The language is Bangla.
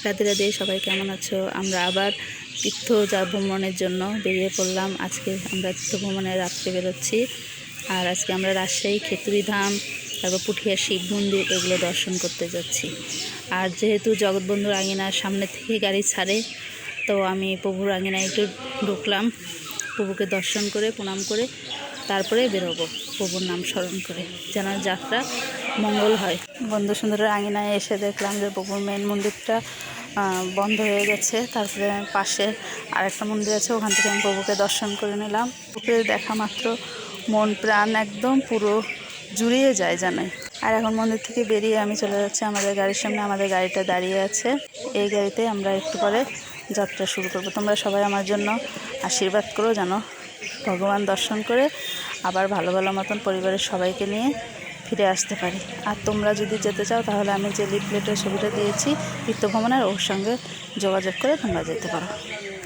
রাধে রাধে, সবাই কেমন আছো? আমরা আবার তীর্থ ভ্রমণের জন্য বেরিয়ে পড়লাম। আজকে আমরা তীর্থ ভ্রমণে রাত্রে বেরোচ্ছি। আর আজকে আমরা রাজশাহী খেতুরি ধাম, তারপর পুঠিয়া শিব মন্দির, এগুলো দর্শন করতে যাচ্ছি। আর যেহেতু জগৎবন্ধুর আঙিনার সামনে থেকে গাড়ি ছাড়ে, তো আমি প্রভুর আঙিনায় একটু ঢুকলাম। প্রভুকে দর্শন করে প্রণাম করে তারপরে বেরোবো, প্রভুর নাম স্মরণ করে, যেন যাত্রা মঙ্গল হয়। বন্ধু সুন্দরের আঙিনায় এসে দেখলাম যে প্রভুর মেন মন্দিরটা বন্ধ হয়ে গেছে। তারপরে পাশে আরেকটা মন্দির আছে, ওখান থেকে আমি প্রভুকে দর্শন করে নিলাম। প্রভুকে দেখা মাত্র মন প্রাণ একদম পুরো জুড়িয়ে যায় জানাই। আর এখন মন্দির থেকে বেরিয়ে আমি চলে যাচ্ছি আমাদের গাড়ির সামনে। আমাদের গাড়িটা দাঁড়িয়ে আছে, এই গাড়িতে আমরা একটু পরে যাত্রা শুরু করব। তোমরা সবাই আমার জন্য আশীর্বাদ করো, যেন ভগবান দর্শন করে আবার ভালো ভালো মতন পরিবারের সবাইকে নিয়ে ফিরে আসতে পারি। আর তোমরা যদি যেতে চাও, তাহলে আমি যে লিফলেটের ছবিটা দিয়েছি তীর্থ ভ্রমণের, ওর সঙ্গে যোগাযোগ করে তোমরা যেতে পারো।